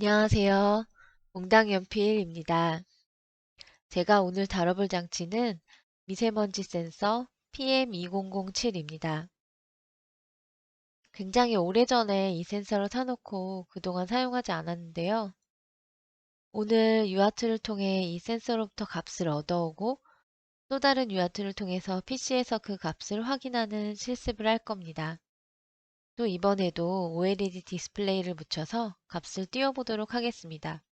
안녕하세요. 몽당연필입니다. 제가 오늘 다뤄볼 장치는 미세먼지 센서 PM2007입니다. 굉장히 오래전에 이 센서를 사놓고 그동안 사용하지 않았는데요. 오늘 유아트를 통해 이 센서로부터 값을 얻어오고 또 다른 유아트를 통해서 PC에서 그 값을 확인하는 실습을 할 겁니다. 또 이번에도 OLED 디스플레이를 붙여서 값을 띄워보도록 하겠습니다.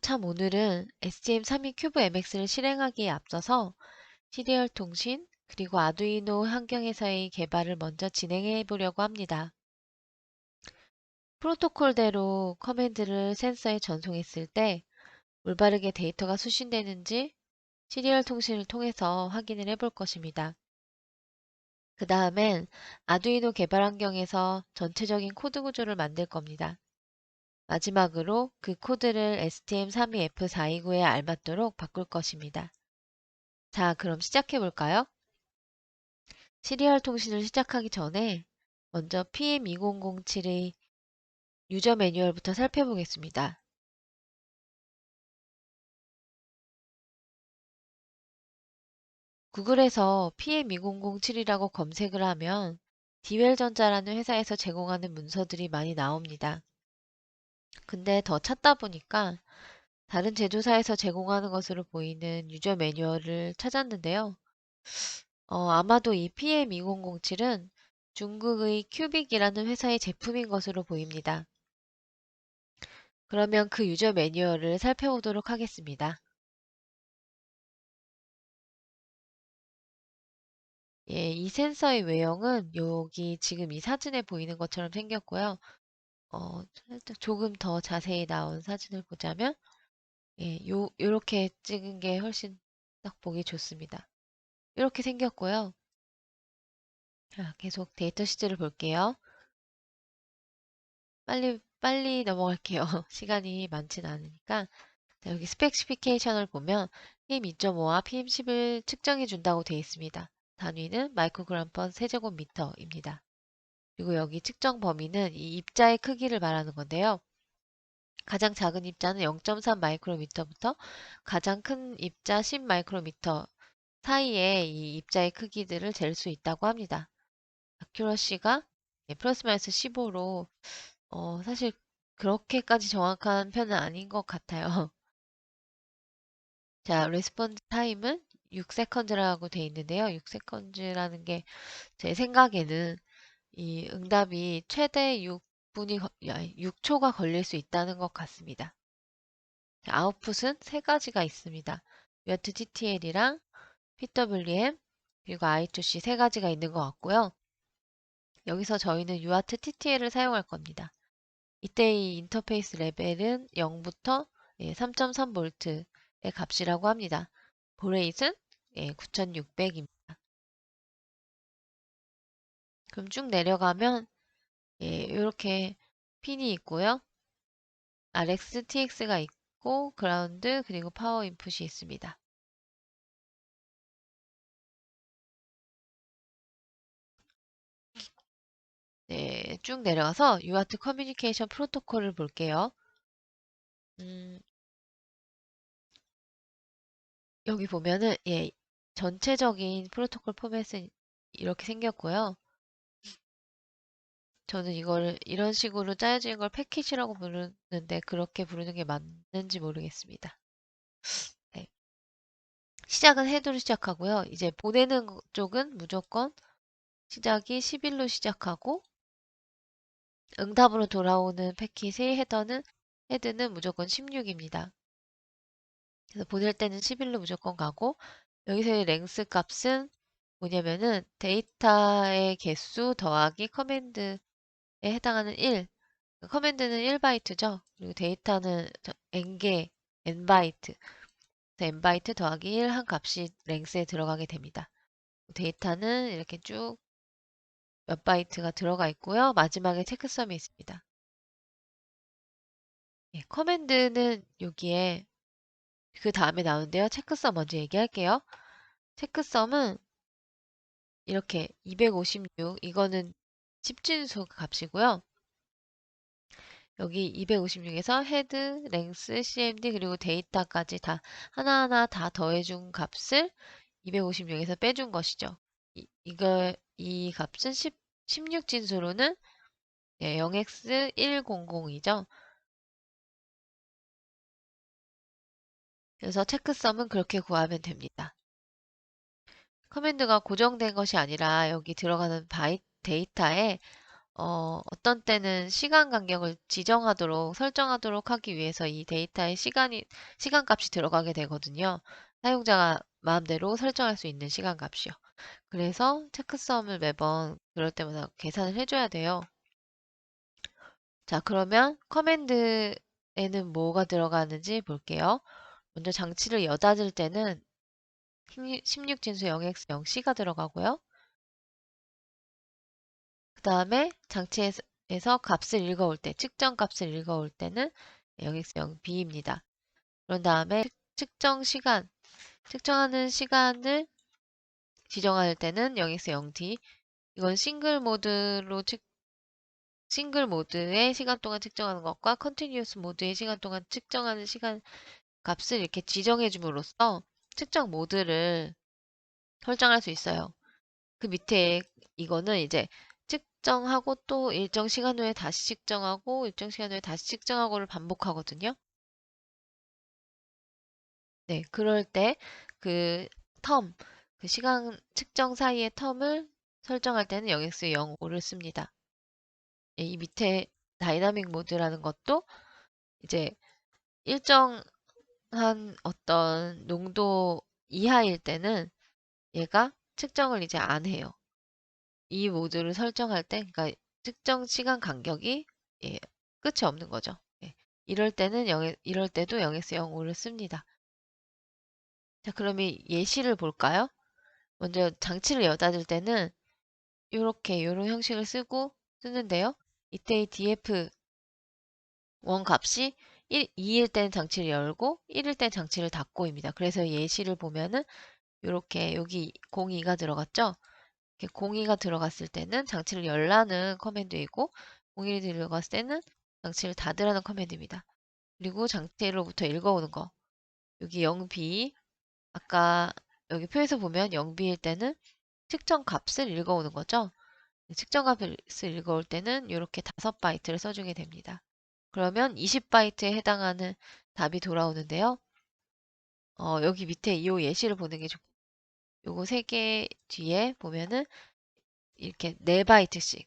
참 오늘은 STM32 큐브 MX를 실행하기에 앞서서 시리얼 통신 그리고 아두이노 환경에서의 개발을 먼저 진행해 보려고 합니다. 프로토콜대로 커맨드를 센서에 전송했을 때 올바르게 데이터가 수신되는지 시리얼 통신을 통해서 확인을 해볼 것입니다. 그 다음엔 아두이노 개발 환경에서 전체적인 코드 구조를 만들 겁니다. 마지막으로 그 코드를 STM32F429에 알맞도록 바꿀 것입니다. 자, 그럼 시작해 볼까요? 시리얼 통신을 시작하기 전에 먼저 PM2007의 유저 매뉴얼부터 살펴보겠습니다. 구글에서 PM2007이라고 검색을 하면 디웰전자라는 회사에서 제공하는 문서들이 많이 나옵니다. 근데 더 찾다 보니까 다른 제조사에서 제공하는 것으로 보이는 유저 매뉴얼을 찾았는데요. 아마도 이 PM2007은 중국의 큐빅이라는 회사의 제품인 것으로 보입니다. 그러면 그 유저 매뉴얼을 살펴보도록 하겠습니다. 예, 이 센서의 외형은 여기 지금 이 사진에 보이는 것처럼 생겼고요. 살짝 조금 더 자세히 나온 사진을 보자면, 예, 요렇게 찍은 게 훨씬 딱 보기 좋습니다. 이렇게 생겼고요. 자, 계속 데이터 시트를 볼게요. 빨리 넘어갈게요. 시간이 많진 않으니까. 자, 여기 스펙시피케이션을 보면 PM2.5와 PM10을 측정해 준다고 되어 있습니다. 단위는 마이크로그램 퍼 세제곱미터입니다. 그리고 여기 측정 범위는 이 입자의 크기를 말하는 건데요. 가장 작은 입자는 0.3 마이크로미터부터 가장 큰 입자 10 마이크로미터 사이에 이 입자의 크기들을 잴 수 있다고 합니다. 아큐러시가 플러스 마이너스 15로 사실 그렇게까지 정확한 편은 아닌 것 같아요. 자, 레스폰스 타임은 6세컨즈라고 되어 있는데요. 6세컨즈라는 게 제 생각에는 이 응답이 최대 6초가 걸릴 수 있다는 것 같습니다. 아웃풋은 세 가지가 있습니다. UART TTL이랑 PWM 그리고 I2C 세 가지가 있는 것 같고요. 여기서 저희는 UART TTL을 사용할 겁니다. 이때 이 인터페이스 레벨은 0부터 3.3V의 값이라고 합니다. 보레이트는 9600입니다. 그럼 쭉 내려가면 이렇게 핀이 있고요. RX, TX가 있고 그라운드 그리고 파워 인풋이 있습니다. 네, 쭉 내려가서 UART 커뮤니케이션 프로토콜을 볼게요. 음, 여기 보면은 전체적인 프로토콜 포맷은 이렇게 생겼고요. 저는 이걸 이런 식으로 짜여진 걸 패키지라고 부르는데 그렇게 부르는 게 맞는지 모르겠습니다. 네. 시작은 헤드로 시작하고요. 이제 보내는 쪽은 무조건 시작이 11로 시작하고 응답으로 돌아오는 패킷의 헤드는 무조건 16입니다. 그래서 보낼 때는 11로 무조건 가고 여기서의 랭스 값은 뭐냐면은 데이터의 개수 더하기 커맨드에 해당하는 1. 커맨드는 1바이트죠. 그리고 데이터는 n개, n바이트. n바이트 더하기 1 한 값이 랭스에 들어가게 됩니다. 데이터는 이렇게 쭉 몇 바이트가 들어가 있고요. 마지막에 체크섬이 있습니다. 커맨드는 여기에 그 다음에 나오는데요. 체크섬 먼저 얘기할게요. 체크섬은 이렇게 256 이거는 집진수 값이고요. 여기 256에서 헤드, 랭스, CMD 그리고 데이터까지 다 하나하나 다 더해준 값을 256에서 빼준 것이죠. 이 값은 16진수로는 0x100이죠. 그래서 체크썸은 그렇게 구하면 됩니다. 커맨드가 고정된 것이 아니라 여기 들어가는 데이터에 어떤 때는 시간 간격을 지정하도록 설정하도록 하기 위해서 이 데이터에 시간값이 들어가게 되거든요. 사용자가 마음대로 설정할 수 있는 시간값이요. 그래서 체크썸을 매번 그럴 때마다 계산을 해줘야 돼요. 자, 그러면 커맨드에는 뭐가 들어가는지 볼게요. 먼저 장치를 여닫을 때는 16진수 0x0c가 들어가고요. 그 다음에 장치에서 값을 읽어올 때, 측정 값을 읽어올 때는 0x0b입니다. 그런 다음에 측정하는 시간을 지정할 때는 0x0d. 이건 싱글 모드의 시간 동안 측정하는 것과 컨티뉴어스 모드의 시간 동안 측정하는 시간 값을 이렇게 지정해 줌으로써 측정 모드를 설정할 수 있어요. 그 밑에 이거는 이제 측정하고 또 일정 시간 후에 다시 측정하고 일정 시간 후에 다시 측정하고를 반복하거든요. 네, 그럴 때 그 그 시간 측정 사이의 텀을 설정할 때는 0x05를 씁니다. 예, 이 밑에 다이나믹 모드라는 것도 이제 일정한 어떤 농도 이하일 때는 얘가 측정을 이제 안 해요. 이 모드를 설정할 때, 그러니까 특정 시간 간격이 예, 끝이 없는 거죠. 예, 이럴 때도 0x05를 씁니다. 자, 그러면 예시를 볼까요? 먼저 장치를 여닫을 때는 이런 형식을 쓰는데요. 이때의 df1 값이 2일 때는 장치를 열고 1일 때는 장치를 닫고입니다. 그래서 예시를 보면은 이렇게 여기 02가 들어갔죠? 이렇게 02가 들어갔을 때는 장치를 열라는 커맨드이고 01이 들어갔을 때는 장치를 닫으라는 커맨드입니다. 그리고 장치로부터 읽어오는 거. 여기 0b 아까 여기 표에서 보면 0b일 때는 측정 값을 읽어오는 거죠. 측정 값을 읽어올 때는 이렇게 5바이트를 써주게 됩니다. 그러면 20바이트에 해당하는 답이 돌아오는데요. 여기 밑에 이 예시를 보는 게 좋고 요거 3개 뒤에 보면은 이렇게 4바이트씩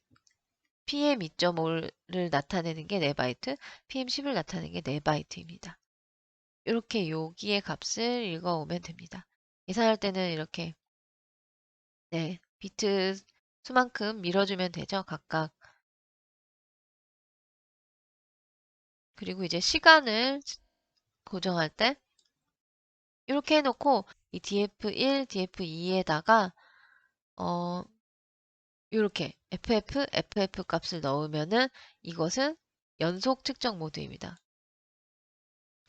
PM2.5를 나타내는 게 4바이트, PM10을 나타내는 게 4바이트입니다. 이렇게 여기의 값을 읽어오면 됩니다. 계산할 때는 이렇게 네, 비트 수만큼 밀어주면 되죠. 각각. 그리고 이제 시간을 고정할 때 이렇게 해놓고 이 df1, df2에다가 이렇게 ff 값을 넣으면은 이것은 연속 측정 모드입니다.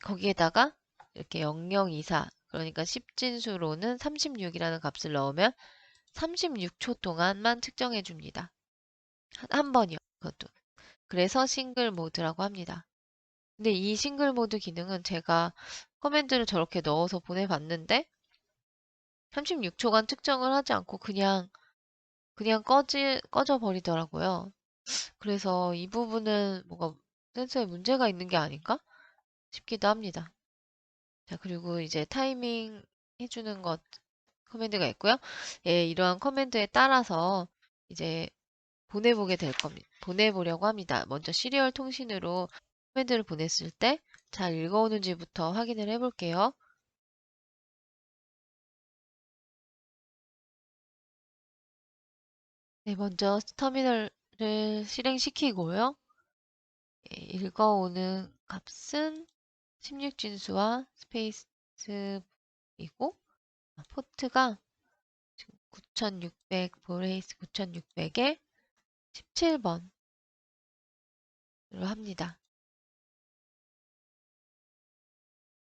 거기에다가 이렇게 0024 그러니까 10진수로는 36이라는 값을 넣으면 36초 동안만 측정해 줍니다. 한 번이요. 그것도. 그래서 싱글 모드라고 합니다. 근데 이 싱글 모드 기능은 제가 커맨드를 저렇게 넣어서 보내봤는데 36초간 측정을 하지 않고 그냥 꺼져 버리더라고요. 그래서 이 부분은 뭔가 센서에 문제가 있는 게 아닌가 싶기도 합니다. 자, 그리고 이제 타이밍 해주는 것 커맨드가 있고요. 예, 이러한 커맨드에 따라서 이제 보내보려고 합니다. 먼저 시리얼 통신으로 커맨드를 보냈을 때 잘 읽어오는지부터 확인을 해볼게요. 네, 먼저 터미널을 실행시키고요. 예, 읽어오는 값은 16진수와 스페이스이고 포트가 지금 9600 보레이스 9600에 17번으로 합니다.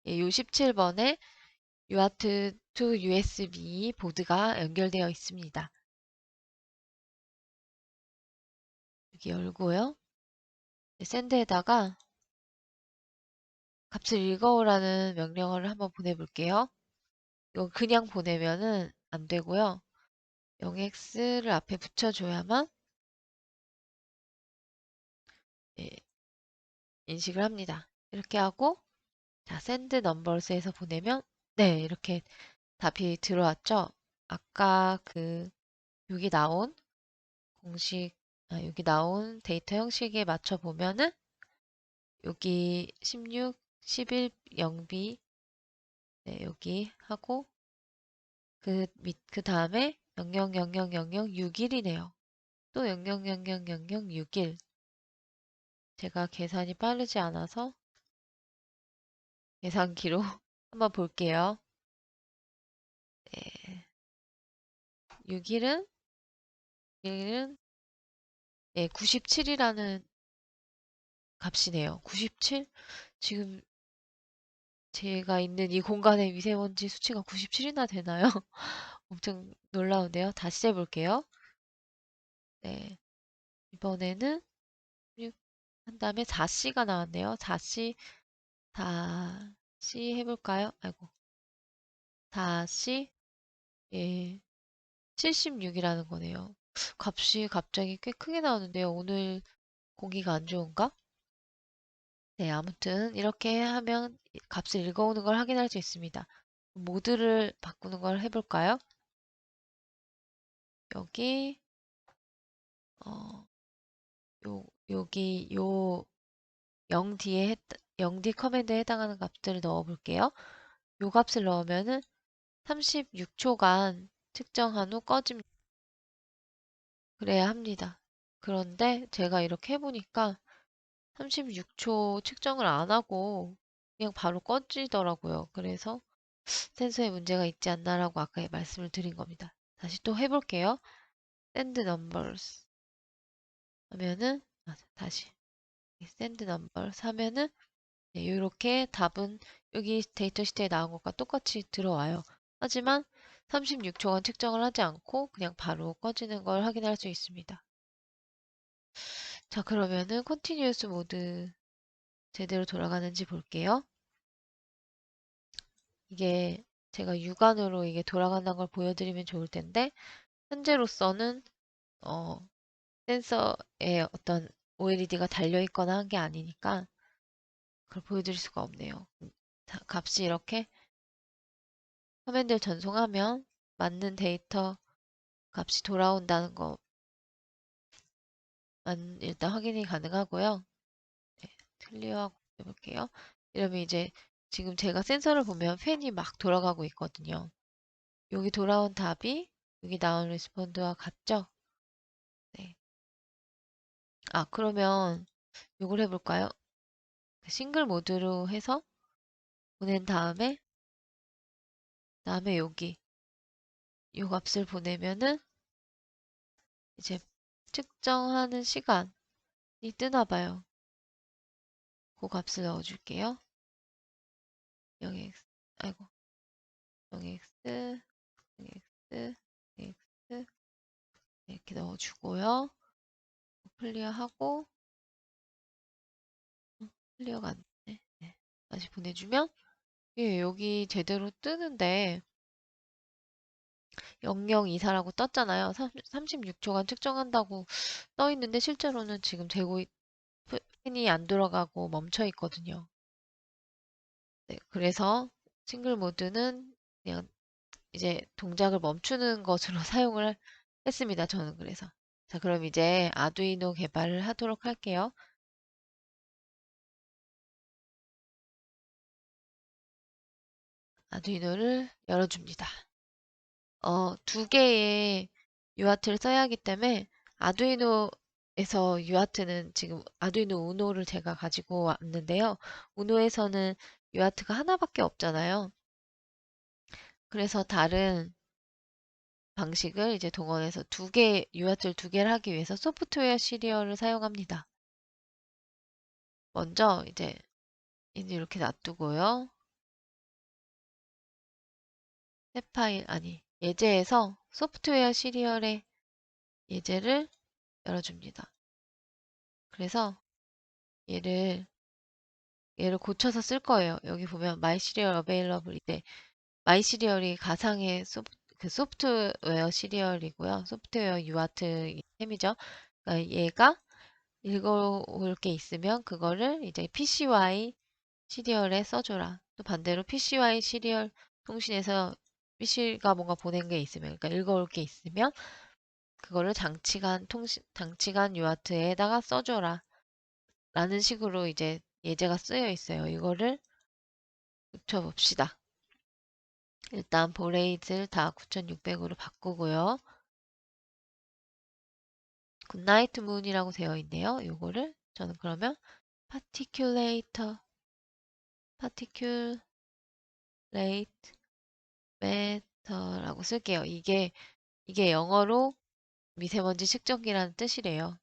예, 요 17번에 UART to USB 보드가 연결되어 있습니다. 여기 열고요. 샌드에다가 값을 읽어오라는 명령어를 한번 보내볼게요. 이거 그냥 보내면은 안 되고요. 0x를 앞에 붙여줘야만 예, 인식을 합니다. 이렇게 하고 자, send numbers에서 보내면 네, 이렇게 답이 들어왔죠? 아까 여기 나온 공식 여기 나온 데이터 형식에 맞춰 보면은 여기 16, 11, 0B 네, 여기 하고 그 다음에 00000061이네요. 또 00000061 제가 계산이 빠르지 않아서 계산기로 한번 볼게요. 네, 6일은 97이라는 값이네요. 97? 지금 제가 있는 이 공간의 미세먼지 수치가 97이나 되나요? 엄청 놀라운데요. 다시 해볼게요. 네, 이번에는 6 한 다음에 4C가 나왔네요. 4C, 4C 해볼까요? 아이고, 4C, 예, 76이라는 거네요. 값이 갑자기 꽤 크게 나오는데요. 오늘 공기가 안 좋은가? 네, 아무튼 이렇게 하면 값을 읽어오는 걸 확인할 수 있습니다. 모드를 바꾸는 걸 해볼까요? 여기 어, 여기 0D 커맨드에 해당하는 값들을 넣어 볼게요. 요 값을 넣으면은 36초간 측정한 후 꺼집니다. 그래야 합니다. 그런데 제가 이렇게 해보니까 36초 측정을 안 하고 그냥 바로 꺼지더라고요. 그래서 센서에 문제가 있지 않나라고 아까 말씀을 드린 겁니다. 다시 또 해볼게요. send numbers 하면은 다시 send numbers 하면은 네, 이렇게 답은 여기 데이터 시트에 나온 것과 똑같이 들어와요. 하지만 36초간 측정을 하지 않고 그냥 바로 꺼지는 걸 확인할 수 있습니다. 자, 그러면은 컨티뉴어스 모드 제대로 돌아가는지 볼게요. 이게 제가 육안으로 이게 돌아간다는 걸 보여드리면 좋을 텐데 현재로서는 어, 센서에 어떤 OLED가 달려있거나 한 게 아니니까 그걸 보여드릴 수가 없네요. 자, 값이 이렇게 화면들 전송하면 맞는 데이터 값이 돌아온다는 것만 일단 확인이 가능하고요. 네, 클리어하고 해볼게요. 이러면 이제 지금 제가 센서를 보면 팬이 막 돌아가고 있거든요. 여기 돌아온 답이 여기 나온 리스폰드와 같죠? 네. 그러면 이걸 해볼까요? 싱글 모드로 해서 보낸 다음에 여기 이 값을 보내면은 이제 측정하는 시간이 뜨나 봐요. 그 값을 넣어줄게요. 0x, 아이고, 0x, 0x, 0x, 이렇게 넣어주고요. 클리어하고, 클리어가 안 되네. 네. 다시 보내주면, 예, 여기 제대로 뜨는데, 0024라고 떴잖아요. 36초간 측정한다고 떠 있는데, 실제로는 지금 팬이 안 돌아가고 멈춰 있거든요. 네, 그래서 싱글 모드는 그냥 이제 동작을 멈추는 것으로 사용을 했습니다. 저는 그래서. 자, 그럼 이제 아두이노 개발을 하도록 할게요. 아두이노를 열어줍니다. 두 개의 유아트를 써야 하기 때문에 아두이노에서 유아트는 지금 아두이노 우노를 제가 가지고 왔는데요. 우노에서는 유아트가 하나밖에 없잖아요. 그래서 다른 방식을 이제 동원해서 유아트를 두 개를 하기 위해서 소프트웨어 시리얼을 사용합니다. 먼저 이제 이렇게 놔두고요. 새 파일, 아니, 예제에서 소프트웨어 시리얼의 예제를 열어줍니다. 그래서 얘를 고쳐서 쓸 거예요. 여기 보면 My Serial Available 이제 My Serial이 가상의 그 소프트웨어 시리얼이고요. 소프트웨어 유아트 템이죠. 그러니까 얘가 읽어올 게 있으면 그거를 이제 PCY 시리얼에 써줘라. 또 반대로 PCY 시리얼 통신에서 PC가 뭔가 보낸 게 있으면, 그러니까 읽어올 게 있으면 그거를 장치간 유아트에다가 써줘라. 라는 식으로 이제 예제가 쓰여 있어요. 이거를 붙여봅시다. 일단 보레이즈를 다 9600으로 바꾸고요. 굿나이트 문이라고 되어 있네요. 요거를 저는 그러면 파티큘레이터, 파티큘레이트 매터라고 쓸게요. 이게 영어로 미세먼지 측정기라는 뜻이래요.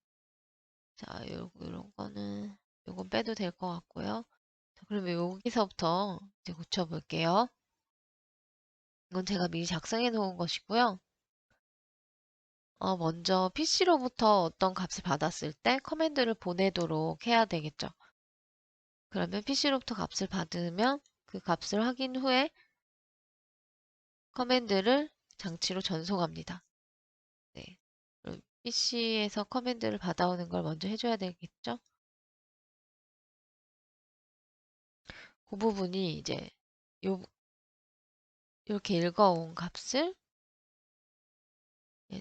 자, 요런 거는 요건 빼도 될 것 같고요. 자, 그러면 여기서부터 이제 고쳐볼게요. 이건 제가 미리 작성해 놓은 것이고요. 먼저 PC로부터 어떤 값을 받았을 때 커맨드를 보내도록 해야 되겠죠. 그러면 PC로부터 값을 받으면 그 값을 확인 후에 커맨드를 장치로 전송합니다. 네. PC에서 커맨드를 받아오는 걸 먼저 해줘야 되겠죠? 그 부분이 이제 요, 이렇게 읽어온 값을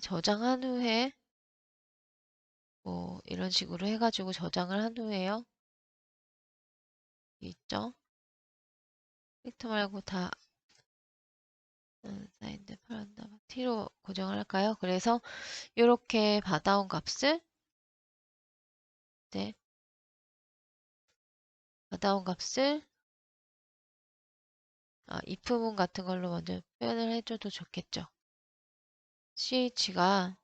저장한 후에 뭐 이런 식으로 해가지고 저장을 한 후에요. 있죠? 벡터 말고 다 사인드 파란다 t로 고정을 할까요? 그래서 이렇게 받아온 값을 네, 받아온 값을 if문 같은 걸로 먼저 표현을 해줘도 좋겠죠. ch가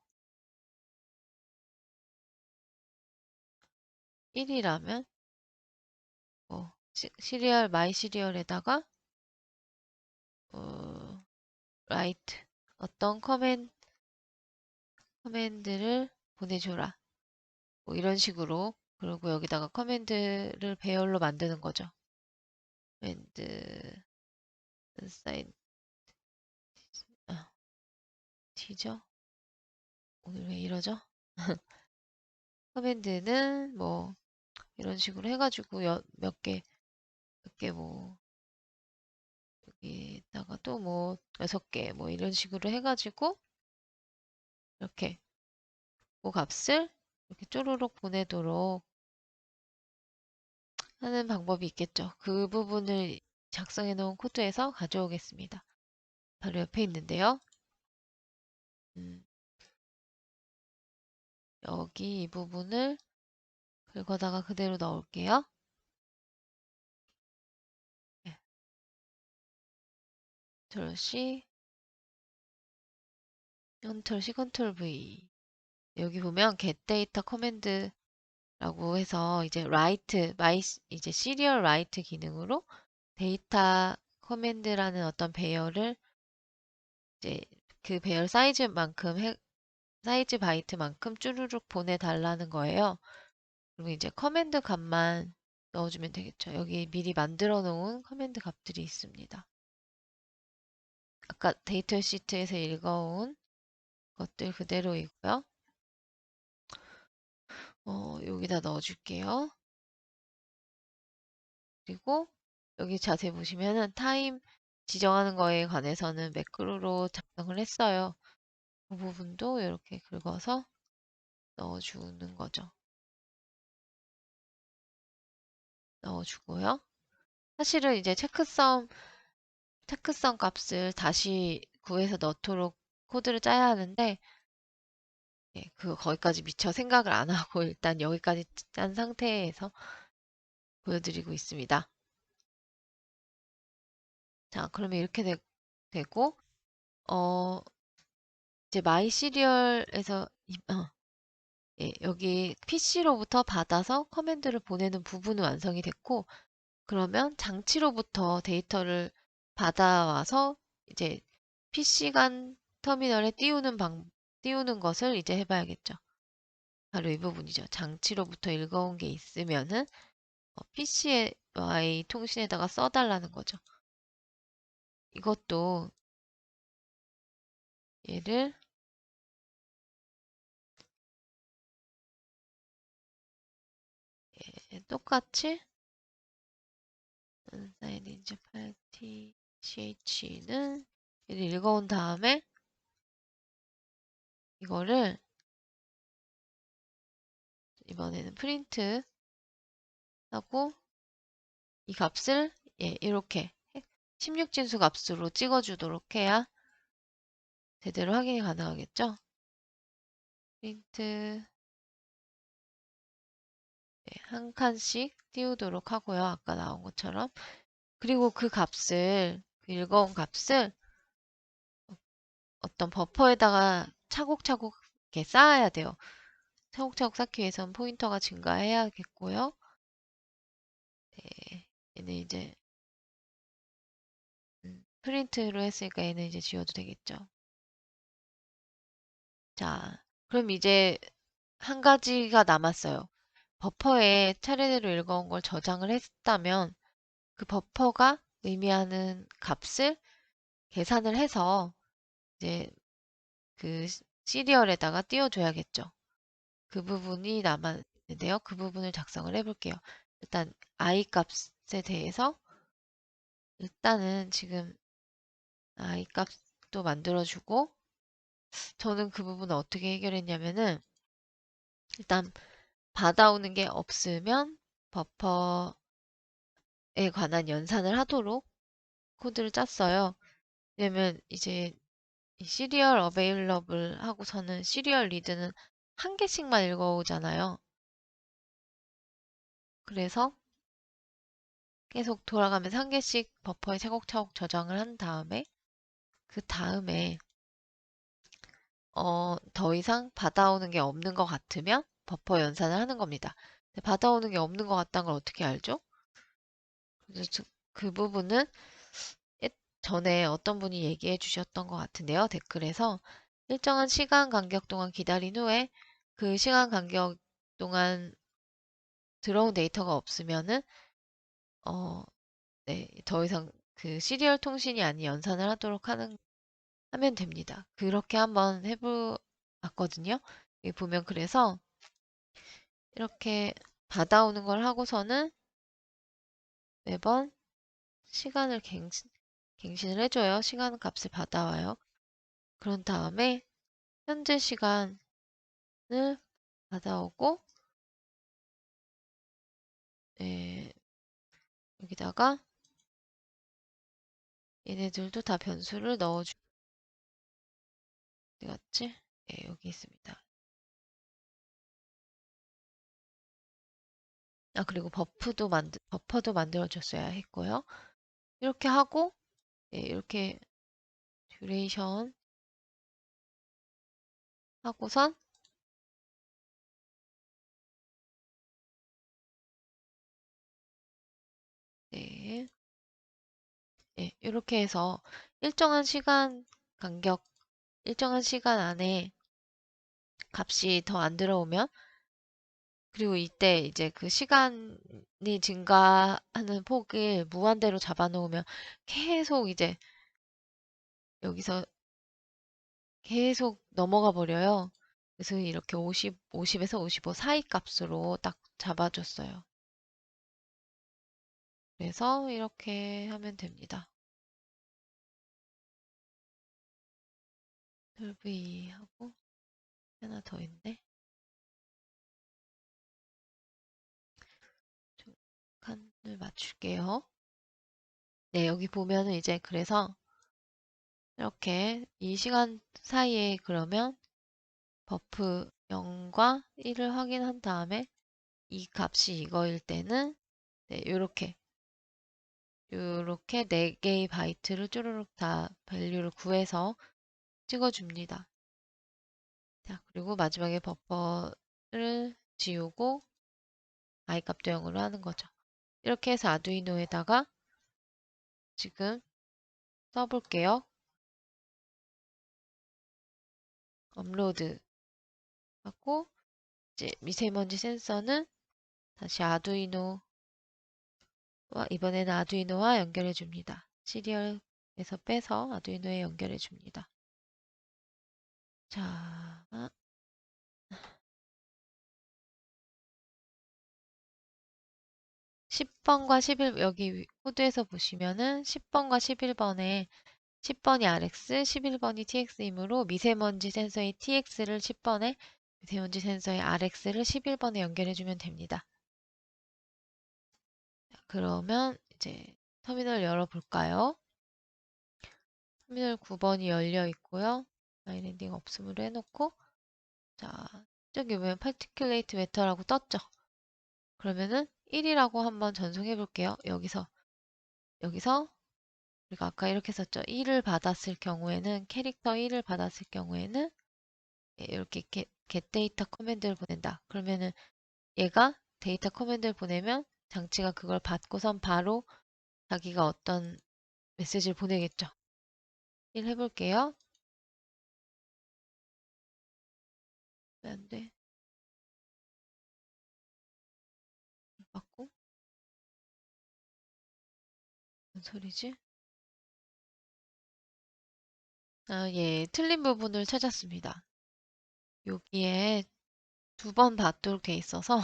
1이라면 뭐 시리얼 마이 시리얼에다가 write 어떤 커맨드를 보내줘라. 뭐 이런 식으로 그리고 여기다가 커맨드를 배열로 만드는 거죠. 커맨드 사인 T죠? 오늘 왜 이러죠? 커맨드는 뭐 이런 식으로 해가지고 몇 개 뭐 여기다가 또 뭐 6개 뭐 이런 식으로 해가지고 이렇게 그 값을 이렇게 쪼르륵 보내도록 하는 방법이 있겠죠. 그 부분을 작성해 놓은 코드에서 가져오겠습니다. 바로 옆에 있는데요. 여기 이 부분을 긁어다가 그대로 넣을게요. 네. 컨트롤 C, 컨트롤 C, 컨트롤 V. 여기 보면 get data command라고 해서 이제 write, 이제 serial write 기능으로 데이터 커맨드라는 어떤 배열을 이제 그 배열 사이즈 바이트만큼 쭈루룩 보내달라는 거예요. 그리고 이제 커맨드 값만 넣어주면 되겠죠. 여기 미리 만들어 놓은 커맨드 값들이 있습니다. 아까 데이터 시트에서 읽어온 것들 그대로이고요. 여기다 넣어줄게요. 그리고 여기 자세히 보시면은 타임 지정하는 거에 관해서는 매크로로 작성을 했어요. 그 부분도 이렇게 긁어서 넣어주는 거죠. 넣어주고요. 사실은 이제 체크성 값을 다시 구해서 넣도록 코드를 짜야 하는데, 예, 거기까지 미처 생각을 안 하고 일단 여기까지 짠 상태에서 보여드리고 있습니다. 자, 그러면 이렇게 되고, 어, 이제 마이 시리얼에서, 예, 여기 PC로부터 받아서 커맨드를 보내는 부분은 완성이 됐고, 그러면 장치로부터 데이터를 받아와서 이제 PC 간 터미널에 띄우는 것을 이제 해봐야겠죠. 바로 이 부분이죠. 장치로부터 읽어온 게 있으면은 PC와의 통신에다가 써달라는 거죠. 이것도 얘를 똑같이 사이렌즈 파티 ch는 얘를 읽어온 다음에 이거를 이번에는 프린트 하고 이 값을 이렇게 16진수 값으로 찍어주도록 해야 제대로 확인이 가능하겠죠? 프린트 한 칸씩 띄우도록 하고요. 아까 나온 것처럼. 그리고 그 값을, 그 읽어온 값을 어떤 버퍼에다가 차곡차곡 이렇게 쌓아야 돼요. 차곡차곡 쌓기 위해서는 포인터가 증가해야겠고요. 네, 얘는 이제 프린트로 했으니까 얘는 이제 지워도 되겠죠. 자, 그럼 이제 한 가지가 남았어요. 버퍼에 차례대로 읽어온 걸 저장을 했다면 그 버퍼가 의미하는 값을 계산을 해서 이제 그 시리얼에다가 띄워줘야겠죠. 그 부분이 남았는데요. 그 부분을 작성을 해볼게요. 일단 i 값에 대해서 일단은 지금 i 값도 만들어주고 저는 그 부분을 어떻게 해결했냐면은 일단 받아오는 게 없으면 버퍼에 관한 연산을 하도록 코드를 짰어요. 왜냐면 이제 시리얼 어베일러블 하고서는 시리얼 리드는 한 개씩만 읽어오잖아요. 그래서 계속 돌아가면서 한 개씩 버퍼에 차곡차곡 저장을 한 다음에 그 다음에 더 이상 받아오는 게 없는 것 같으면 버퍼 연산을 하는 겁니다. 근데 받아오는 게 없는 것 같다는 걸 어떻게 알죠? 그래서 그 부분은 전에 어떤 분이 얘기해 주셨던 것 같은데요. 댓글에서 일정한 시간 간격 동안 기다린 후에 그 시간 간격 동안 들어온 데이터가 없으면은 네, 더 이상 그 시리얼 통신이 아닌 연산을 하도록 하면 됩니다. 그렇게 한번 해봤거든요. 여기 보면 그래서 이렇게 받아오는 걸 하고서는 매번 시간을 갱신을 해줘요. 시간 값을 받아와요. 그런 다음에 현재 시간을 받아오고 예, 여기다가 얘네들도 다 변수를 넣어주. 어디 갔지? 예, 여기 있습니다. 아, 그리고 버퍼도 만들어줬어야 했고요. 이렇게 하고, 예, 이렇게 듀레이션 하고선, 네, 예, 이렇게 해서 일정한 시간 간격, 일정한 시간 안에 값이 더 안 들어오면, 그리고 이때 이제 그 시간이 증가하는 폭을 무한대로 잡아놓으면 계속 이제 여기서 계속 넘어가 버려요. 그래서 이렇게 50에서 55 사이 값으로 딱 잡아줬어요. 그래서 이렇게 하면 됩니다. v 하고 하나 더 있네. 좀 칸을 맞출게요. 네, 여기 보면은 이제 그래서 이렇게 이 시간 사이에 그러면 버프 0과 1을 확인한 다음에 이 값이 이거일 때는 네, 요렇게 4개의 바이트를 쭈루룩 다 밸류를 구해서 찍어줍니다. 자, 그리고 마지막에 버퍼를 지우고 i 값도 0으로 하는 거죠. 이렇게 해서 아두이노에다가 지금 써볼게요. 업로드 하고 이제 미세먼지 센서는 다시 아두이노 이번에는 아두이노와 연결해 줍니다. 시리얼에서 빼서 아두이노에 연결해 줍니다. 자, 10번과 11, 여기 코드에서 보시면은 10번과 11번에 10번이 RX, 11번이 TX이므로 미세먼지 센서의 TX를 10번에, 미세먼지 센서의 RX를 11번에 연결해주면 됩니다. 그러면 이제 터미널 열어볼까요? 터미널 9번이 열려 있고요. 바이랜딩 없음으로 해놓고, 자, 저기 보면 particulate matter라고 떴죠? 그러면은 1이라고 한번 전송해 볼게요. 여기서 우리가 아까 이렇게 썼죠. 1을 받았을 경우에는, 캐릭터 1을 받았을 경우에는 이렇게 get 데이터 커맨드를 보낸다. 그러면은 얘가 데이터 커맨드를 보내면 장치가 그걸 받고선 바로 자기가 어떤 메시지를 보내겠죠. 1 해볼게요. 왜 안 돼? 받고 무슨 소리지? 예, 틀린 부분을 찾았습니다. 여기에 2번 받도록 돼 있어서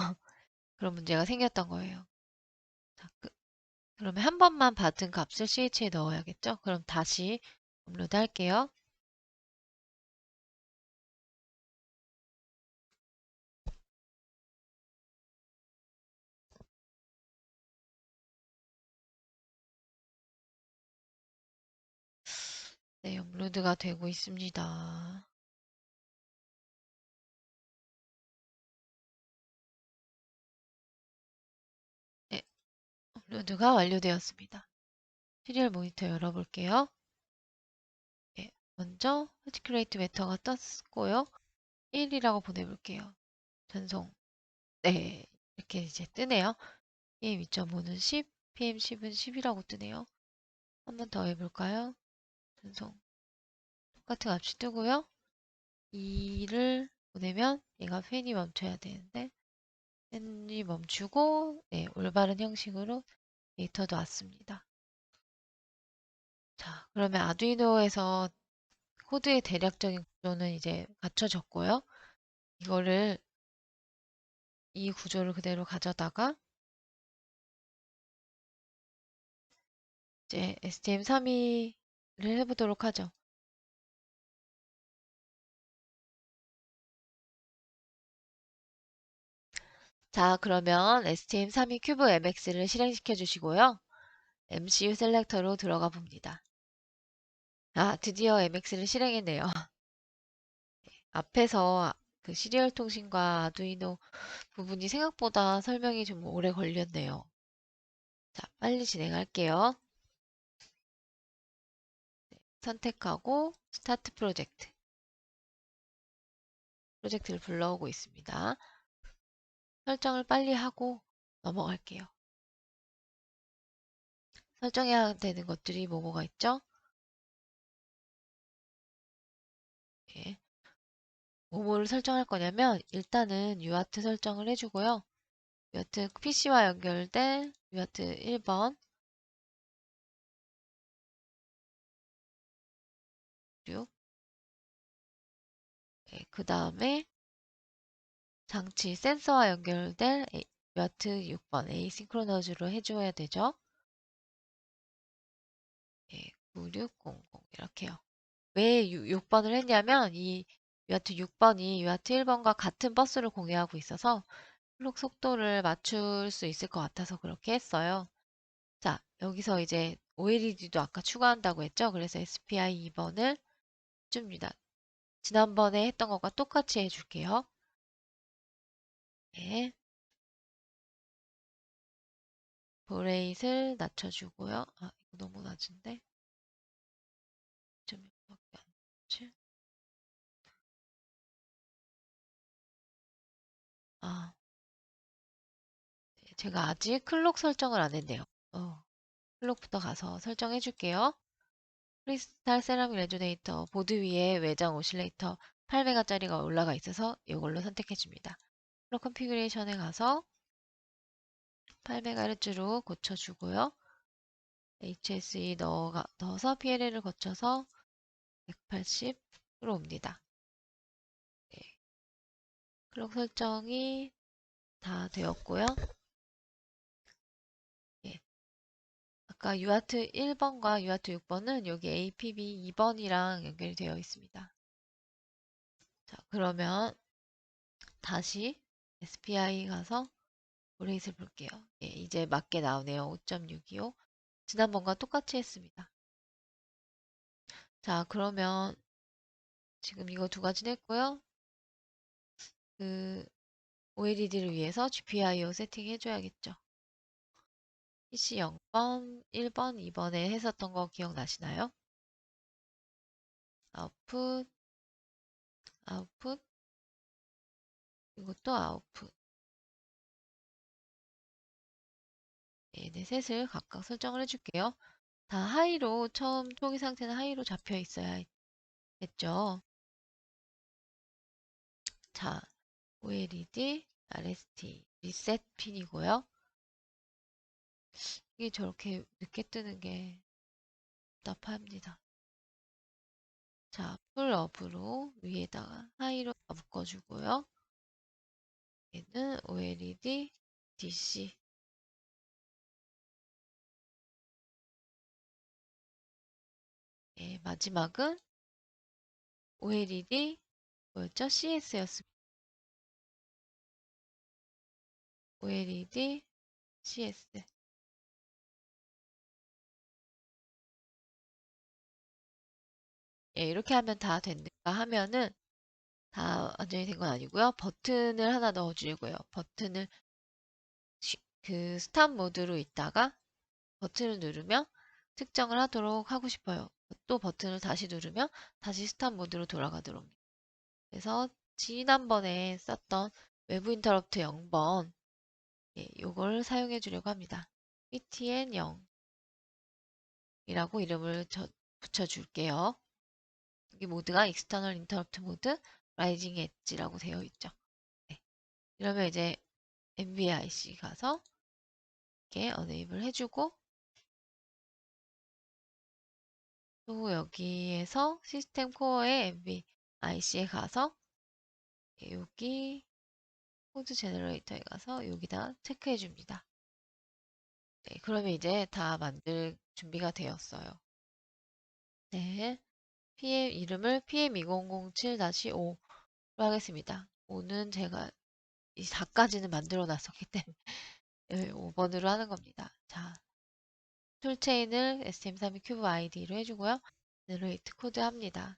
그런 문제가 생겼던 거예요. 자, 그러면 한 번만 받은 값을 CH에 넣어야겠죠? 그럼 다시 업로드 할게요. 네, 업로드가 되고 있습니다. 네, 업로드가 완료되었습니다. 시리얼 모니터 열어볼게요. 네, 먼저 Articulate Matter가 떴고요. 1이라고 보내볼게요. 전송. 네, 이렇게 이제 뜨네요. PM 2.5는 10, PM 10은 10이라고 뜨네요. 한 번 더 해볼까요? 전송. 똑같은 값이 뜨고요. 2를 보내면 얘가 팬이 멈춰야 되는데 팬이 멈추고 네, 올바른 형식으로 데이터도 왔습니다. 자, 그러면 아두이노에서 코드의 대략적인 구조는 이제 갖춰졌고요. 이거를 이 구조를 그대로 가져다가 이제 STM32를 해보도록 하죠. 자, 그러면 STM32 큐브 MX를 실행시켜 주시고요. MCU 셀렉터로 들어가 봅니다. 드디어 MX를 실행했네요. 앞에서 그 시리얼 통신과 아두이노 부분이 생각보다 설명이 좀 오래 걸렸네요. 자, 빨리 진행할게요. 선택하고 스타트 프로젝트. 프로젝트를 불러오고 있습니다. 설정을 빨리 하고 넘어갈게요. 설정해야 되는 것들이 뭐가 있죠? 예. 뭐를 설정할 거냐면 일단은 UART 설정을 해주고요. UART PC와 연결된 UART 1번 그리고 그 다음에 장치 센서와 연결될 UART 6번 에이싱크로너즈로 해줘야 되죠. 9600 이렇게요. 왜 6번을 했냐면 이 UART 6번이 UART 1번과 같은 버스를 공유하고 있어서 클록 속도를 맞출 수 있을 것 같아서 그렇게 했어요. 자, 여기서 이제 OLED도 아까 추가한다고 했죠? 그래서 SPI 2번을 줍니다. 지난번에 했던 것과 똑같이 해줄게요. 네. 브레이스를 낮춰주고요. 이거 너무 낮은데? 좀 밖에 안 나지? 아, 네, 제가 아직 클록 설정을 안 했네요. 클록부터 가서 설정해 줄게요. 크리스탈 세라믹 레조네이터 보드 위에 외장 오실레이터 8메가짜리가 올라가 있어서 이걸로 선택해 줍니다. 클록 컨피그레이션에 가서 8MHz로 고쳐주고요. HSE 넣어서 PLL을 거쳐서 180으로 옵니다. 네. 클럭 설정이 다 되었고요. 예. 아까 UART 1번과 UART 6번은 여기 APB 2번이랑 연결이 되어 있습니다. 자, 그러면 다시 SPI 가서 브레이스를 볼게요. 예, 이제 맞게 나오네요. 5.625. 지난번과 똑같이 했습니다. 자, 그러면 지금 이거 두 가지 냈고요. 그 OLED를 위해서 GPIO 세팅 해줘야겠죠. PC 0번, 1번, 2번에 했었던 거 기억나시나요? 아웃풋, 아웃풋, 이것도 아웃풋. 얘네 셋을 각각 설정을 해줄게요. 다 하이로, 처음 초기 상태는 하이로 잡혀 있어야 했죠. 자, OLED, RST, 리셋 핀이고요. 이게 저렇게 늦게 뜨는 게 답답합니다. 자, 풀업으로 위에다가 하이로 묶어주고요. 얘는 OLED, DC. 예, 마지막은 OLED 뭐였죠? CS였습니다. OLED, CS. 예, 이렇게 하면 다 됐는가 하면은 다 완전히 된 건 아니고요. 버튼을 하나 넣어주고요. 버튼을 그 스탑 모드로 있다가 버튼을 누르면 측정을 하도록 하고 싶어요. 또 버튼을 다시 누르면 다시 스탑 모드로 돌아가도록. 그래서 지난번에 썼던 외부 인터럽트 0번 예, 요걸 사용해 주려고 합니다. PTN 0이라고 이름을 붙여줄게요. 여기 모드가 External Interrupt Mode, Rising Edge라고 되어 있죠. 네. 이러면 이제 NVIC 가서 이렇게 Enable 해주고 또 여기에서 시스템 코어의 NVIC에 가서 여기 코드 제너레이터에 가서 여기다 체크해 줍니다. 네, 그러면 이제 다 만들 준비가 되었어요. 네, PM 이름을 PM2007-5로 하겠습니다. 5는 제가 이 4까지는 만들어 놨었기 때문에 5번으로 하는 겁니다. 자, 툴체인을 SM32 큐브 ID로 해주고요. 제너레이트 코드 합니다.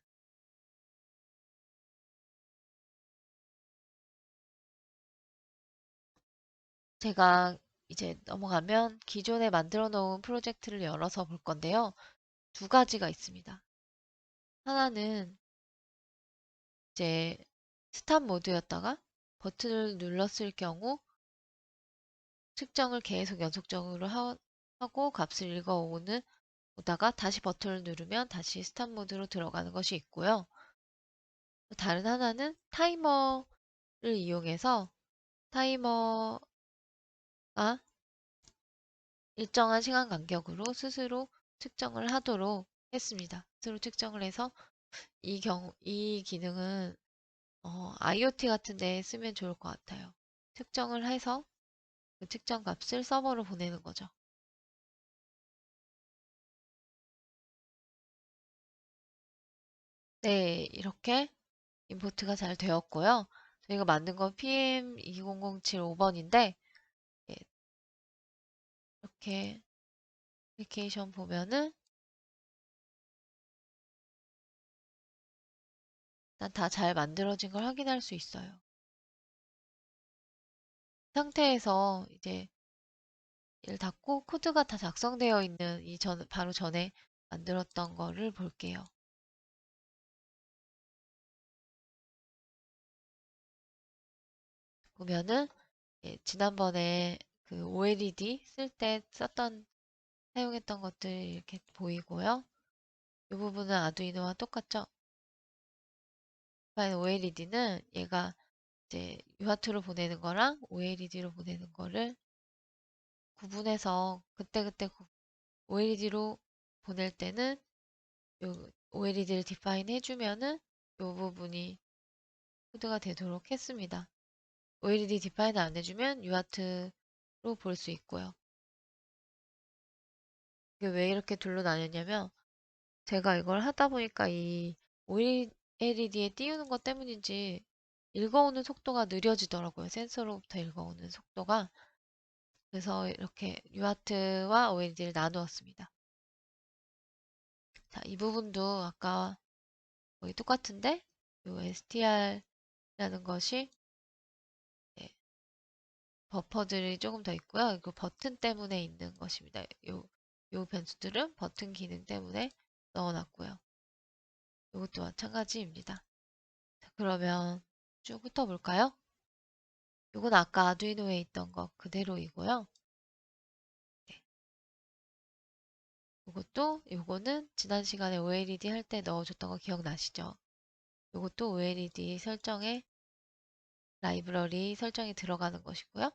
제가 이제 넘어가면 기존에 만들어 놓은 프로젝트를 열어서 볼 건데요. 두 가지가 있습니다. 하나는 이제 스탑 모드였다가 버튼을 눌렀을 경우 측정을 계속 연속적으로 하고 값을 오다가 다시 버튼을 누르면 다시 스탑 모드로 들어가는 것이 있고요. 다른 하나는 타이머를 이용해서 타이머가 일정한 시간 간격으로 스스로 측정을 하도록 했습니다. 스스로 측정을 해서 이 기능은 IoT 같은 데 쓰면 좋을 것 같아요. 측정을 해서 그 측정 값을 서버로 보내는 거죠. 네, 이렇게 임포트가 잘 되었고요. 저희가 만든 건 PM20075번인데 이렇게 애플리케이션 보면은 일단 다 잘 만들어진 걸 확인할 수 있어요. 이 상태에서 이제 얘를 닫고 코드가 다 작성되어 있는 바로 전에 만들었던 거를 볼게요. 보면은 예, 지난번에 그 OLED 쓸 때 사용했던 것들이 이렇게 보이고요. 이 부분은 아두이노와 똑같죠? OLED는 얘가 이제 UART로 보내는 거랑 OLED로 보내는 거를 구분해서 그때그때 OLED로 보낼 때는 요 OLED를 디파인 해주면은 요 부분이 코드가 되도록 했습니다. OLED 디파인 안 해주면 UART로 볼 수 있고요. 이게 왜 이렇게 둘로 나뉘었냐면 제가 이걸 하다 보니까 이 OLED에 띄우는 것 때문인지 읽어오는 속도가 느려지더라고요. 센서로부터 읽어오는 속도가. 그래서 이렇게 UART와 OLED를 나누었습니다. 자, 이 부분도 아까 거의 똑같은데 이 STR라는 것이 네, 버퍼들이 조금 더 있고요. 이거 버튼 때문에 있는 것입니다. 요 변수들은 버튼 기능 때문에 넣어놨고요. 이것도 마찬가지입니다. 자, 그러면 쭉 훑어볼까요? 이건 아까 아두이노에 있던 거 그대로이고요. 네, 요거는 지난 시간에 OLED 할 때 넣어줬던 거 기억나시죠? 요것도 OLED 설정에 라이브러리 설정이 들어가는 것이고요.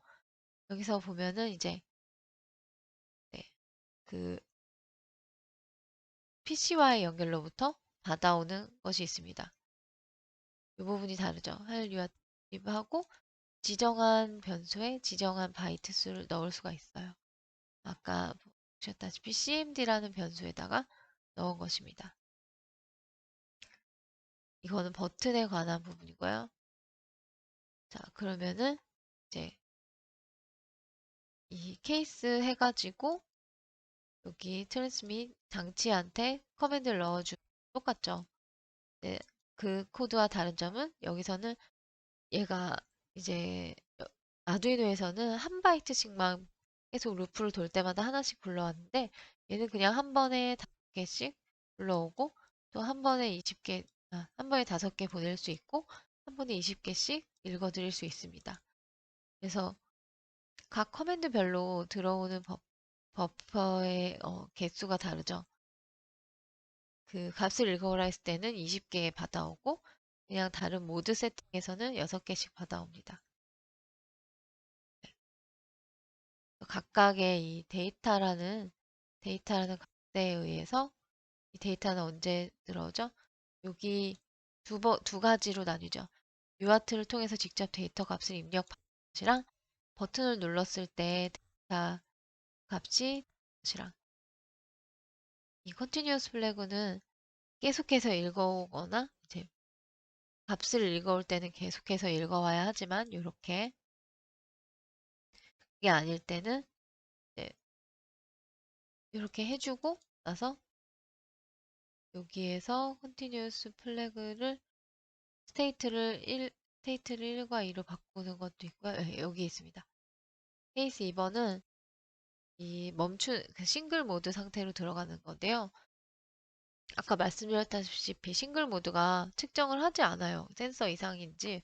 여기서 보면은 이제 네, 그 PC와의 연결로부터 받아오는 것이 있습니다. 이 부분이 다르죠. 한류하고 지정한 변수에 지정한 바이트 수를 넣을 수가 있어요. 아까 보셨다시피 cmd라는 변수에다가 넣은 것입니다. 이거는 버튼에 관한 부분이고요. 자, 그러면은 이제 이 케이스 해가지고 여기 트랜스밋 장치한테 커맨드를 넣어주면 똑같죠. 네, 그 코드와 다른 점은 여기서는 얘가 이제 아두이노에서는 한 바이트씩만 계속 루프를 돌 때마다 하나씩 불러왔는데 얘는 그냥 한 번에 5개씩 불러오고 또 한 번에 20개, 한 번에 5개 보낼 수 있고 한 번에 20개씩 읽어드릴 수 있습니다. 그래서 각 커맨드별로 들어오는 버퍼의 개수가 다르죠. 그 값을 읽어오라 했을 때는 20개 받아오고 그냥 다른 모드 세팅에서는 6개씩 받아옵니다. 각각의 이 데이터라는 값에 의해서 이 데이터는 언제 들어오죠? 여기 두 가지로 나뉘죠. UART를 통해서 직접 데이터 값을 입력하는 것이랑 버튼을 눌렀을 때 데이터 값이 것이랑 이 컨티뉴어스 플래그는 계속해서 읽어오거나 이제 값을 읽어올 때는 계속해서 읽어와야 하지만 이렇게 그게 아닐 때는 이제 이렇게 해주고 나서 여기에서 컨티뉴어스 플래그를 스테이트를 1과 2로 바꾸는 것도 있고요. 여기 있습니다. 케이스 2번은 이 그 싱글 모드 상태로 들어가는 건데요. 아까 말씀드렸다시피 싱글 모드가 측정을 하지 않아요. 센서 이상인지.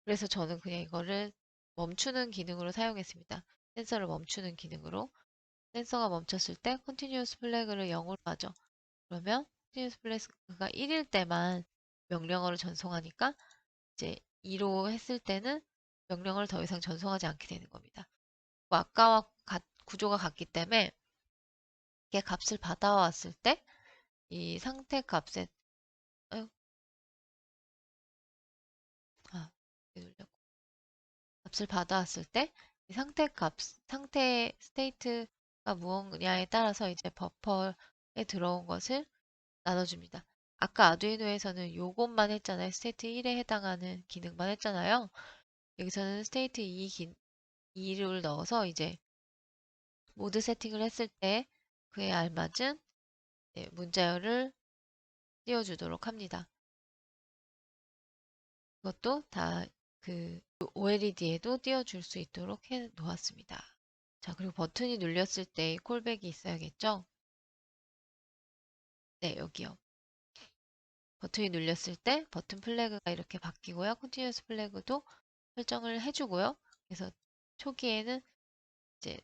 그래서 저는 그냥 이거를 멈추는 기능으로 사용했습니다. 센서를 멈추는 기능으로. 센서가 멈췄을 때 컨티뉴어스 플래그를 0으로 하죠. 그러면 컨티뉴어스 플래그가 1일 때만 명령어를 전송하니까 이제 2로 했을 때는 명령어를 더 이상 전송하지 않게 되는 겁니다. 뭐 아까와 구조가 같기 때문에 이게 값을 받아왔을 때 이 상태 값에 아유, 아, 값을 받아왔을 때 이 상태 스테이트가 무엇냐에 따라서 이제 버퍼에 들어온 것을 나눠줍니다. 아까 아두이노에서는 요것만 했잖아요. 스테이트 1에 해당하는 기능만 했잖아요. 여기서는 스테이트 2를 넣어서 이제 모드 세팅을 했을 때 그에 알맞은 문자열을 띄워주도록 합니다. 그것도 다 그 OLED에도 띄워줄 수 있도록 해 놓았습니다. 자, 그리고 버튼이 눌렸을 때 콜백이 있어야겠죠? 네, 여기요. 버튼이 눌렸을 때 버튼 플래그가 이렇게 바뀌고요. 컨티뉴어스 플래그도 설정을 해주고요. 그래서 초기에는 이제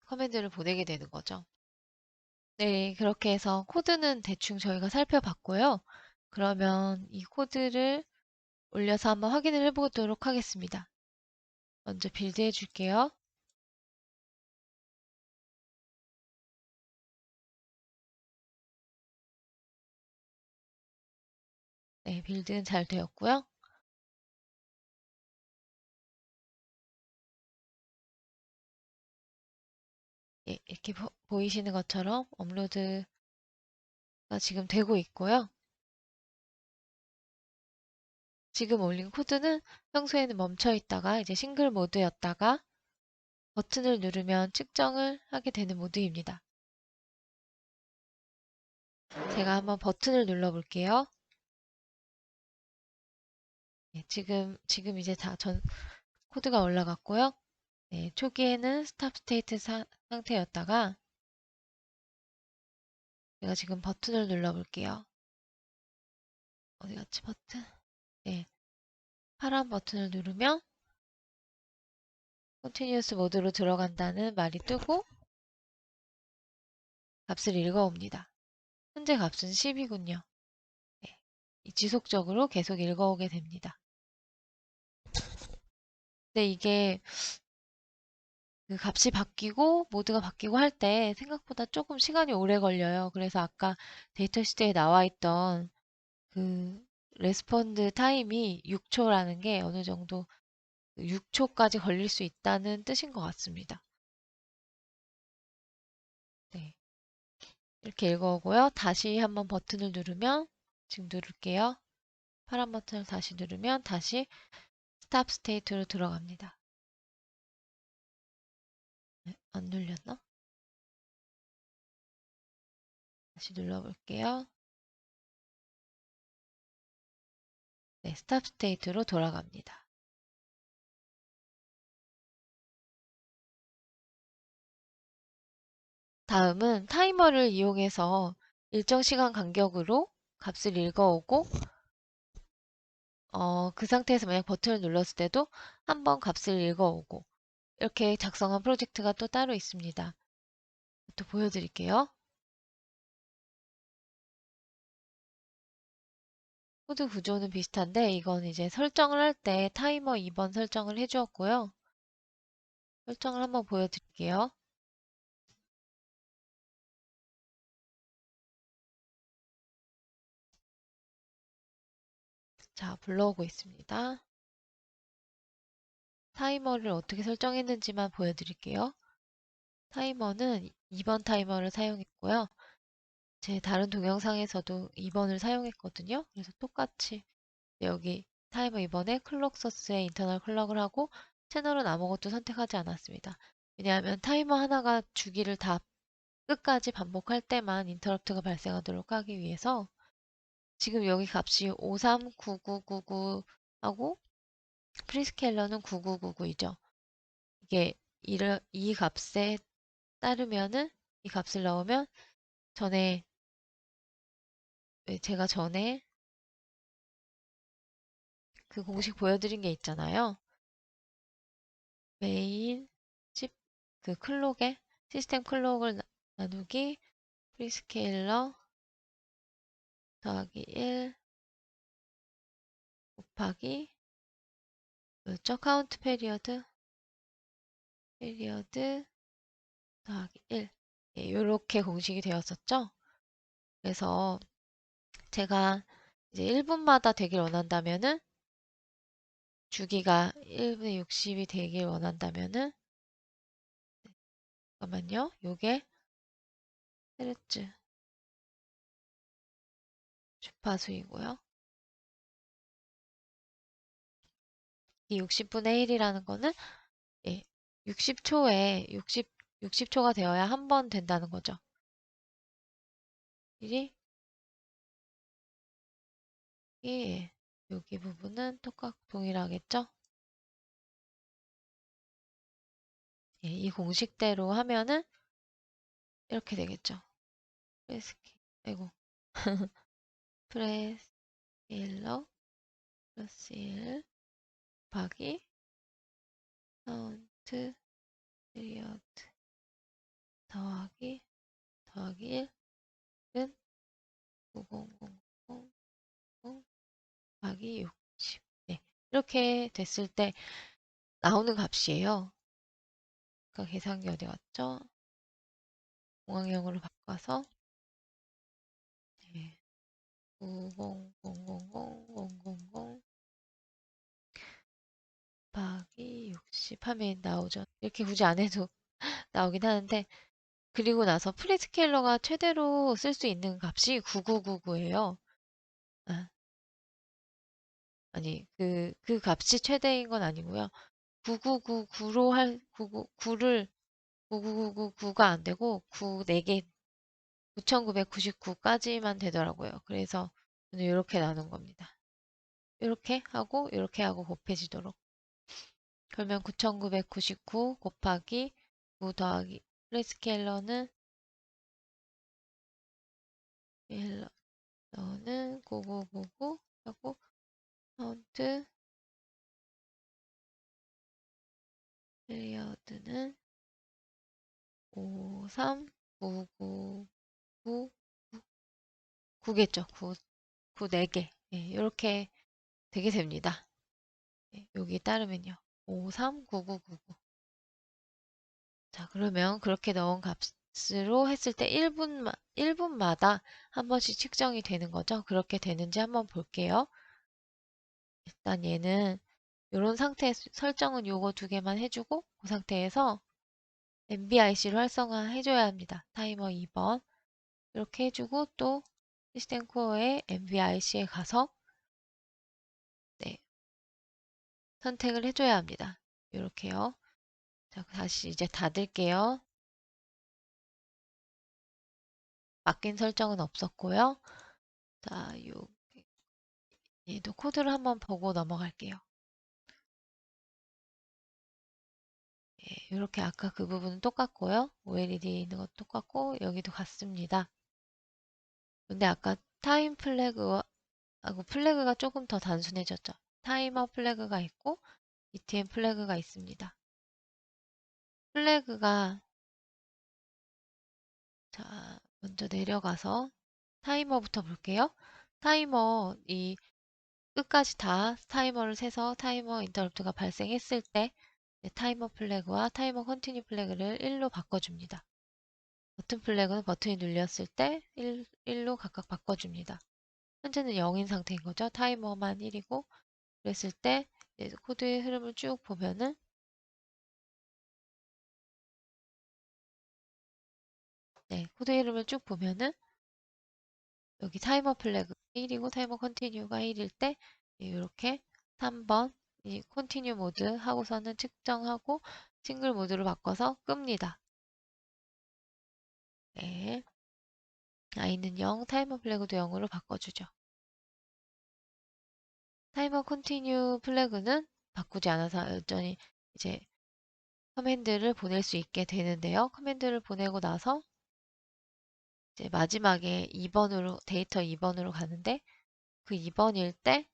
커맨드를 보내게 되는 거죠. 네, 그렇게 해서 코드는 대충 저희가 살펴봤고요. 그러면 이 코드를 올려서 한번 확인을 해보도록 하겠습니다. 먼저 빌드 해줄게요. 네, 빌드는 잘 되었고요. 예, 이렇게 보이시는 것처럼 업로드가 지금 되고 있고요. 지금 올린 코드는 평소에는 멈춰 있다가 이제 싱글 모드였다가 버튼을 누르면 측정을 하게 되는 모드입니다. 제가 한번 버튼을 눌러 볼게요. 네, 지금 이제 다 코드가 올라갔고요. 네, 초기에는 스탑 스테이트 상태였다가 제가 지금 버튼을 눌러 볼게요. 어디 갔지 버튼? 네, 파란 버튼을 누르면 컨티뉴어스 모드로 들어간다는 말이 뜨고 값을 읽어옵니다. 현재 값은 10이군요. 네, 지속적으로 계속 읽어오게 됩니다. 근데 이게 그 값이 바뀌고 모드가 바뀌고 할 때 생각보다 조금 시간이 오래 걸려요. 그래서 아까 데이터 시트에 나와 있던 그 레스폰드 타임이 6초라는 게 어느 정도 6초까지 걸릴 수 있다는 뜻인 것 같습니다. 네. 이렇게 읽어오고요. 다시 한번 버튼을 누르면 지금 누를게요. 파란 버튼을 다시 누르면 다시 스탑 스테이트로 들어갑니다. 네, 안 눌렸나? 다시 눌러볼게요. 네, 스탑 스테이트로 돌아갑니다. 다음은 타이머를 이용해서 일정 시간 간격으로 값을 읽어오고 그 상태에서 만약 버튼을 눌렀을 때도 한번 값을 읽어오고 이렇게 작성한 프로젝트가 또 따로 있습니다. 또 보여드릴게요. 코드 구조는 비슷한데 이건 이제 설정을 할 때 타이머 2번 설정을 해주었고요. 설정을 한번 보여드릴게요. 자, 불러오고 있습니다. 타이머를 어떻게 설정했는지만 보여드릴게요. 타이머는 2번 타이머를 사용했고요. 제 다른 동영상에서도 2번을 사용했거든요. 그래서 똑같이 여기 타이머 2번에 클럭 소스에 인터널 클럭을 하고 채널은 아무것도 선택하지 않았습니다. 왜냐하면 타이머 하나가 주기를 다 끝까지 반복할 때만 인터럽트가 발생하도록 하기 위해서 지금 여기 값이 539999 하고 프리스케일러는 9999이죠. 이게 이 값에 따르면은 이 값을 넣으면 전에 제가 전에 그 공식 보여드린 게 있잖아요. 메인 칩 그 클록에 시스템 클록을 나누기 프리스케일러 더하기 1 곱하기 뭐였죠? 카운트 페리어드 더하기 1 예, 이렇게 공식이 되었었죠. 그래서 제가 이제 1분마다 되길 원한다면은 주기가 1분에 60이 되길 원한다면은 잠깐만요. 요게 헤르츠 주파수이고요. 이 60분의 1이라는 거는 예, 60초에 60초가 되어야 한 번 된다는 거죠. 일이 예, 여기 부분은 똑같 동일하겠죠? 예, 이 공식대로 하면은 이렇게 되겠죠. 프레스키, 아이고, 프레스일러 플러스 1 곱하기 카운트 피리어드 더하기 1은 9000 곱하기 60. 네, 이렇게 됐을 때 나오는 값이에요. 그러니까 계산기 어디 갔죠? 공항형으로 바꿔서 네, 90000 집하면 나오죠. 이렇게 굳이 안 해도 나오긴 하는데, 그리고 나서 프리스케일러가 최대로 쓸 수 있는 값이 9999예요. 아, 아니, 그 값이 최대인 건 아니고요. 9999로 할, 9를 99999가 안 되고 9, 4개, 9999까지만 되더라고요. 그래서 저는 이렇게 나눈 겁니다. 이렇게 하고 곱해지도록. 그러면 9999 곱하기 9 더하기 프리스케일러는 9999 하고 카운트 피리어드는 5, 3, 9, 9, 9, 9겠죠. 9, 9, 4개. 예, 이렇게 되게 됩니다. 예, 여기 따르면요. 5, 3, 9, 9, 9, 9. 자, 그러면 그렇게 넣은 값으로 했을 때 1분마다 한 번씩 측정이 되는 거죠. 그렇게 되는지 한번 볼게요. 일단 얘는 이런 상태 설정은 요거 두 개만 해주고 그 상태에서 MBIC를 활성화해줘야 합니다. 타이머 2번 이렇게 해주고 또 시스템 코어의 MBIC에 가서 네, 선택을 해줘야 합니다. 이렇게요. 자, 다시 이제 닫을게요. 바뀐 설정은 없었고요. 자, 얘도 코드를 한번 보고 넘어갈게요. 예, 이렇게 아까 그 부분은 똑같고요. OLED 있는 것도 똑같고 여기도 같습니다. 근데 아까 타임 플래그하고 플래그가 조금 더 단순해졌죠. 타이머 플래그가 있고 ETM 플래그가 있습니다. 플래그가 자, 먼저 내려가서 타이머부터 볼게요. 타이머 이 끝까지 다 타이머를 세서 타이머 인터럽트가 발생했을 때 타이머 플래그와 타이머 컨티뉴 플래그를 1로 바꿔줍니다. 버튼 플래그는 버튼이 눌렸을 때 1로 각각 바꿔줍니다. 현재는 0인 상태인 거죠. 타이머만 1이고 그랬을 때 코드의 흐름을 쭉 보면은 네, 코드의 흐름을 쭉 보면은 여기 타이머 플래그가 1이고 타이머 컨티뉴가 1일 때 이렇게 3번 이 컨티뉴 모드 하고서는 측정하고 싱글 모드로 바꿔서 끕니다. 네. i는 0, 타이머 플래그도 0으로 바꿔주죠. 타이머 컨티뉴 플래그는 바꾸지 않아서 여전히 이제 커맨드를 보낼 수 있게 되는데요. 커맨드를 보내고 나서 이제 마지막에 2번으로 데이터 2번으로 가는데 그 2번일 때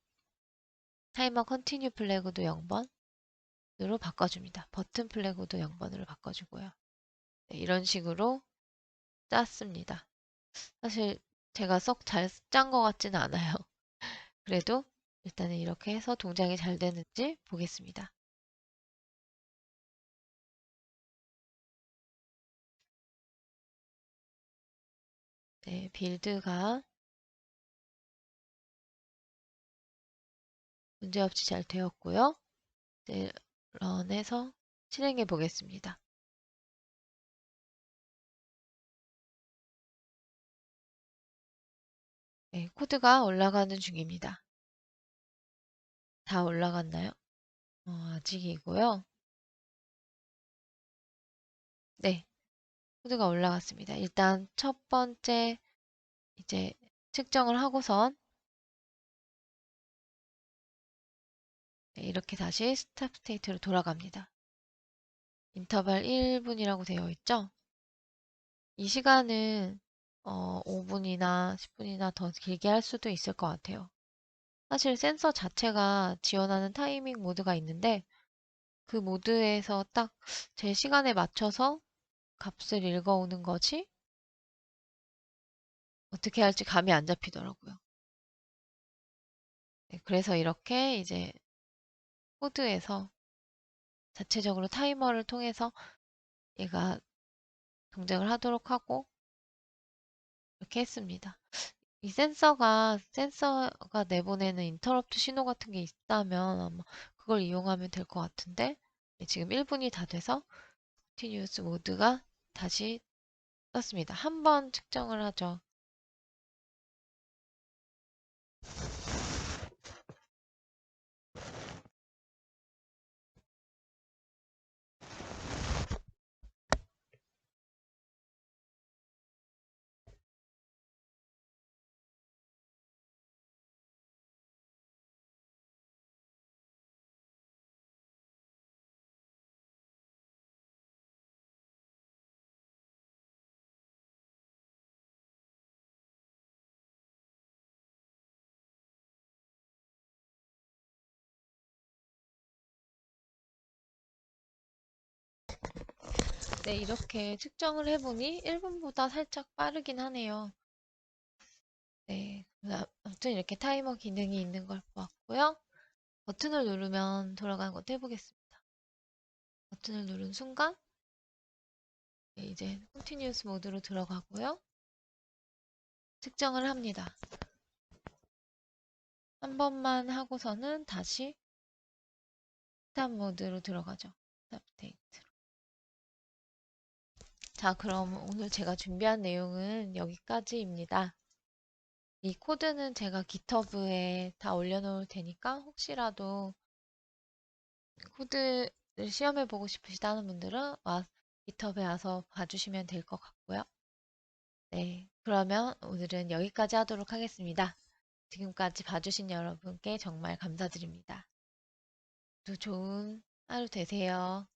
타이머 컨티뉴 플래그도 0번으로 바꿔줍니다. 버튼 플래그도 0번으로 바꿔주고요. 네, 이런 식으로 짰습니다. 사실 제가 썩 잘 짠 것 같지는 않아요. 그래도 일단은 이렇게 해서 동작이 잘 되는지 보겠습니다. 네, 빌드가 문제없이 잘 되었고요. 이제 런해서 실행해 보겠습니다. 네, 코드가 올라가는 중입니다. 다 올라갔나요? 아직이고요. 네, 코드가 올라갔습니다. 일단 첫 번째 이제 측정을 하고선 네, 이렇게 다시 스탑 스테이트로 돌아갑니다. 인터벌 1분이라고 되어 있죠? 이 시간은 5분이나 10분이나 더 길게 할 수도 있을 것 같아요. 사실 센서 자체가 지원하는 타이밍 모드가 있는데 그 모드에서 딱 제 시간에 맞춰서 값을 읽어오는 거지 어떻게 할지 감이 안 잡히더라고요. 네, 그래서 이렇게 이제 코드에서 자체적으로 타이머를 통해서 얘가 동작을 하도록 하고 이렇게 했습니다. 이 센서가 내보내는 인터럽트 신호 같은 게 있다면 아마 그걸 이용하면 될 것 같은데 네, 지금 1분이 다 돼서 컨티뉴어스 모드가 다시 떴습니다. 한 번 측정을 하죠. 네, 이렇게 측정을 해보니 1분보다 살짝 빠르긴 하네요. 네, 아무튼 이렇게 타이머 기능이 있는 걸 보았고요. 버튼을 누르면 돌아가는 것도 해보겠습니다. 버튼을 누른 순간 네, 이제 컨티뉴어스 모드로 들어가고요. 측정을 합니다. 한 번만 하고서는 다시 스탑 모드로 들어가죠. 스탑 데이트로. 자, 그럼 오늘 제가 준비한 내용은 여기까지입니다. 이 코드는 제가 깃허브에 다 올려놓을 테니까 혹시라도 코드를 시험해보고 싶으시다는 분들은 깃허브에 와서 봐주시면 될 것 같고요. 네, 그러면 오늘은 여기까지 하도록 하겠습니다. 지금까지 봐주신 여러분께 정말 감사드립니다. 또 좋은 하루 되세요.